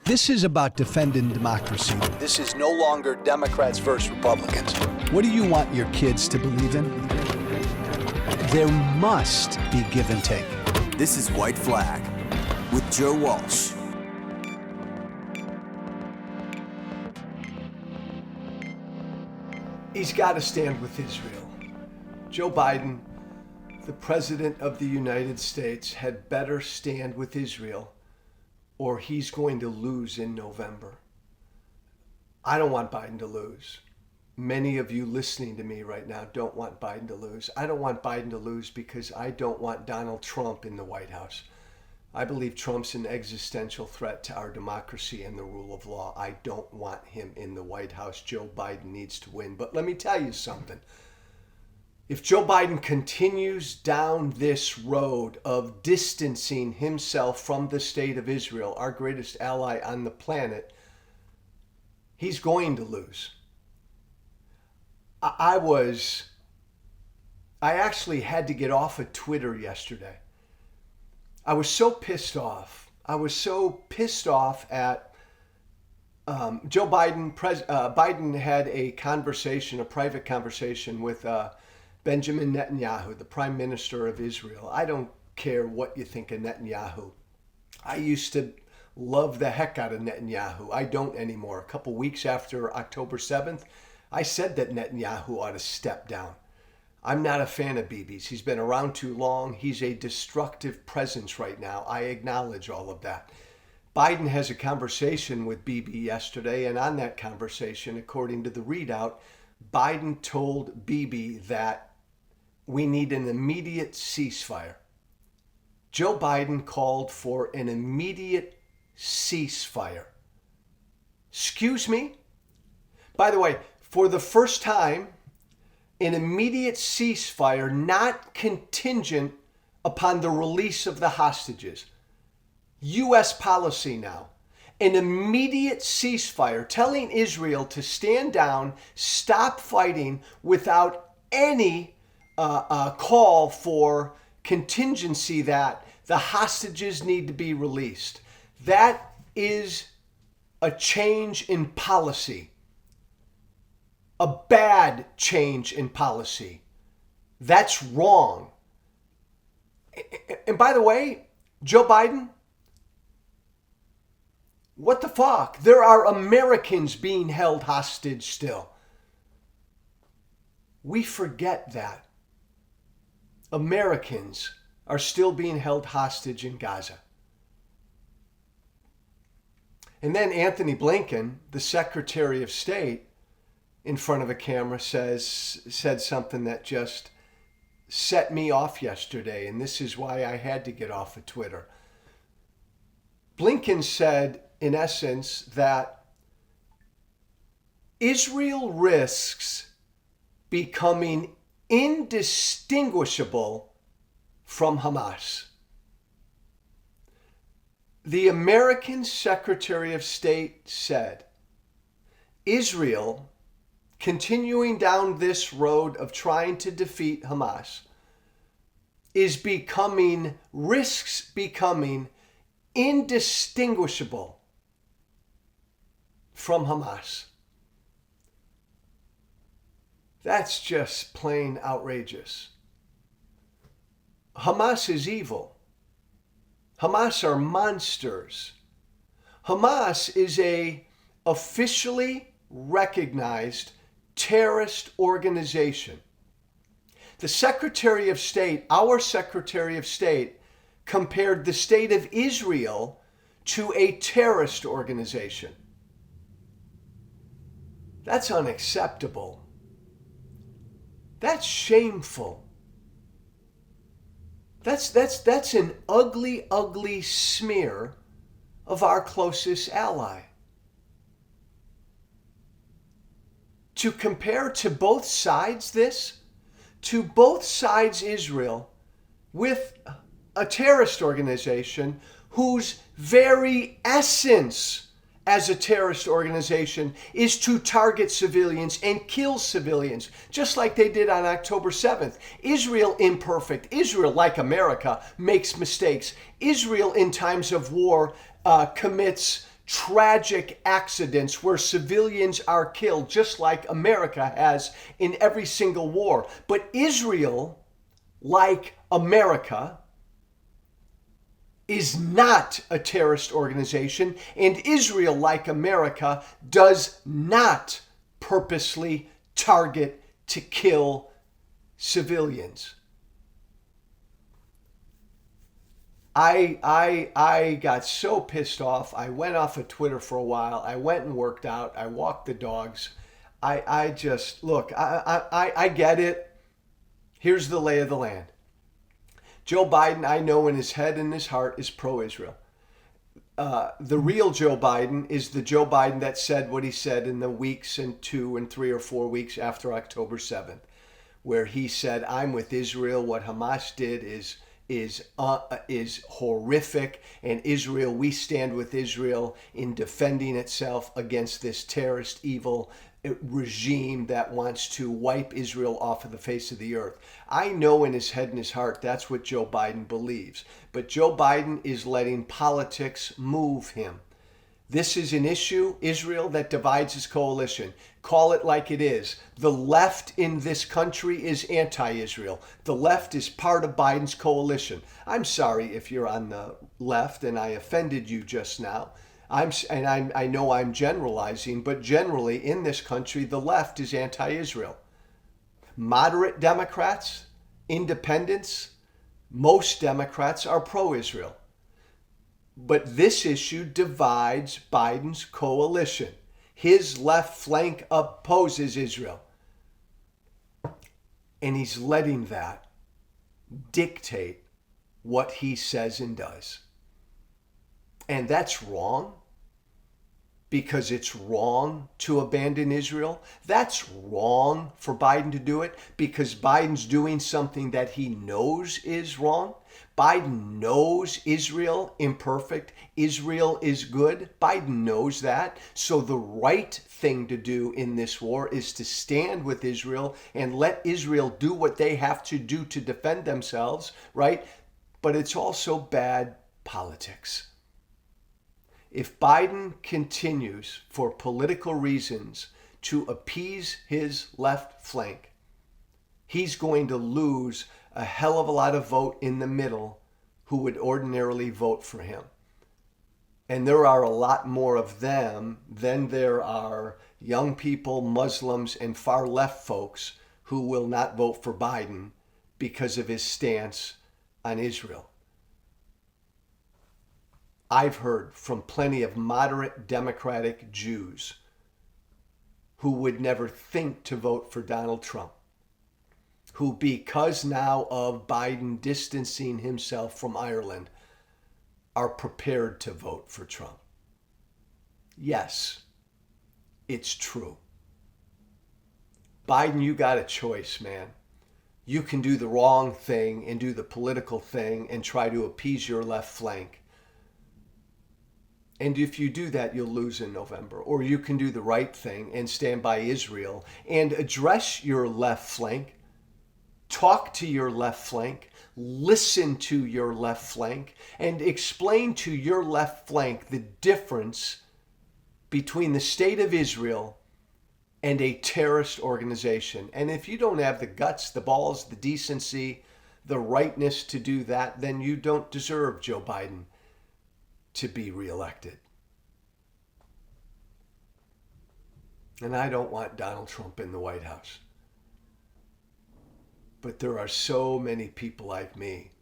This is about defending democracy. This is no longer Democrats versus Republicans. What do you want your kids to believe in? There must be give and take. This is White Flag with Joe Walsh. He's got to stand with Israel. Joe Biden, the President of the United States, had better stand with Israel or he's going to lose in November. I don't want Biden to lose. Many of you listening to me right now don't want Biden to lose. I don't want Biden to lose because I don't want Donald Trump in the White House. I believe Trump's an existential threat to our democracy and the rule of law. I don't want him in the White House. Joe Biden needs to win. But let me tell you something. If Joe Biden continues down this road of distancing himself from the state of Israel, our greatest ally on the planet, he's going to lose. I actually had to get off of Twitter yesterday. I was so pissed off. I was so pissed off at Joe Biden. Biden had a private conversation with Benjamin Netanyahu, the Prime Minister of Israel. I don't care what you think of Netanyahu. I used to love the heck out of Netanyahu. I don't anymore. A couple weeks after October 7th, I said that Netanyahu ought to step down. I'm not a fan of Bibi's. He's been around too long. He's a destructive presence right now. I acknowledge all of that. Biden has a conversation with Bibi yesterday, and on that conversation, according to the readout, Biden told Bibi that we need an immediate ceasefire. Joe Biden called for an immediate ceasefire. Excuse me? By the way, for the first time, an immediate ceasefire not contingent upon the release of the hostages. U.S. policy now. An immediate ceasefire, telling Israel to stand down, stop fighting without any call for contingency that the hostages need to be released. That is a change in policy. A bad change in policy. That's wrong. And by the way, Joe Biden, what the fuck? There are Americans being held hostage still. We forget that. Americans are still being held hostage in Gaza. And then Anthony Blinken, the Secretary of State, in front of a camera said something that just set me off yesterday, and this is why I had to get off of Twitter. Blinken said, in essence, that Israel risks becoming indistinguishable from Hamas. The American Secretary of State said, Israel, continuing down this road of trying to defeat Hamas, risks becoming indistinguishable from Hamas. That's just plain outrageous. Hamas is evil. Hamas are monsters. Hamas is a officially recognized terrorist organization. The Secretary of State, our Secretary of State, compared the state of Israel to a terrorist organization. That's unacceptable. That's shameful. That's an ugly, ugly smear of our closest ally. To compare to both sides Israel with a terrorist organization whose very essence as a terrorist organization is to target civilians and kill civilians, just like they did on October 7th. Israel imperfect. Israel, like America, makes mistakes. Israel in times of war commits tragic accidents where civilians are killed, just like America has in every single war. But Israel, like America, is not a terrorist organization, and Israel, like America, does not purposely target to kill civilians. I got so pissed off. I went off of Twitter for a while. I went and worked out. I walked the dogs. I just, look, I get it. Here's the lay of the land. Joe Biden, I know in his head and his heart, is pro-Israel. The real Joe Biden is the Joe Biden that said what he said in the weeks and 2 and 3 or 4 weeks after October 7th, where he said, I'm with Israel. What Hamas did is horrific, and Israel, we stand with Israel in defending itself against this terrorist evil regime that wants to wipe Israel off of the face of the earth. I know in his head and his heart that's what Joe Biden believes, but Joe Biden is letting politics move him. This is an issue, Israel, that divides his coalition. Call it like it is. The left in this country is anti-Israel. The left is part of Biden's coalition. I'm sorry if you're on the left and I offended you just now. I know I'm generalizing, but generally in this country, the left is anti-Israel. Moderate Democrats, independents, most Democrats are pro-Israel. But this issue divides Biden's coalition. His left flank opposes Israel. And he's letting that dictate what he says and does. And that's wrong, because it's wrong to abandon Israel. That's wrong for Biden to do it because Biden's doing something that he knows is wrong. Biden knows Israel imperfect. Israel is good. Biden knows that. So the right thing to do in this war is to stand with Israel and let Israel do what they have to do to defend themselves, right? But it's also bad politics. If Biden continues for political reasons to appease his left flank, he's going to lose a hell of a lot of vote in the middle who would ordinarily vote for him. And there are a lot more of them than there are young people, Muslims, and far left folks who will not vote for Biden because of his stance on Israel. I've heard from plenty of moderate Democratic Jews who would never think to vote for Donald Trump, who, because now of Biden distancing himself from Ireland, are prepared to vote for Trump. Yes, it's true. Biden, you got a choice, man. You can do the wrong thing and do the political thing and try to appease your left flank. And if you do that, you'll lose in November. Or you can do the right thing and stand by Israel and address your left flank, talk to your left flank, listen to your left flank, and explain to your left flank the difference between the state of Israel and a terrorist organization. And if you don't have the guts, the balls, the decency, the rightness to do that, then you don't deserve Joe Biden to be reelected. And I don't want Donald Trump in the White House. But there are so many people like me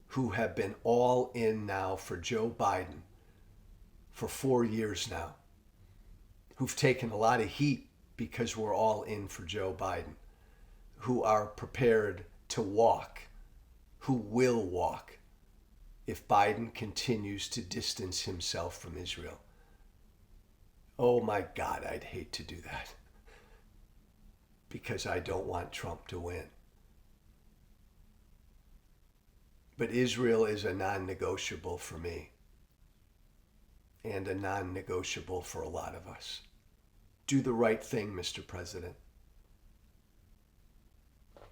who have been all in now for Joe Biden for 4 years now, who've taken a lot of heat because we're all in for Joe Biden, who are prepared to walk, who will walk if Biden continues to distance himself from Israel. Oh my God, I'd hate to do that because I don't want Trump to win. But Israel is a non-negotiable for me and a non-negotiable for a lot of us. Do the right thing, Mr. President.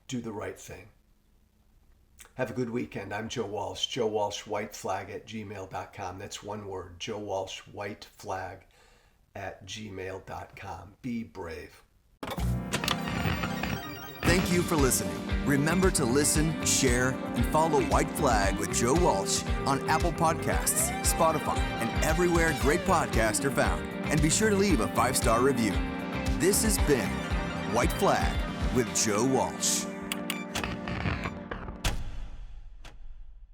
Do the right thing. Have a good weekend. I'm Joe Walsh. Joe Walsh, whiteflag@gmail.com. That's one word. Joe Walsh, whiteflag@gmail.com. Be brave. Thank you for listening. Remember to listen, share, and follow White Flag with Joe Walsh on Apple Podcasts, Spotify, and everywhere great podcasts are found. And be sure to leave a 5-star review. This has been White Flag with Joe Walsh.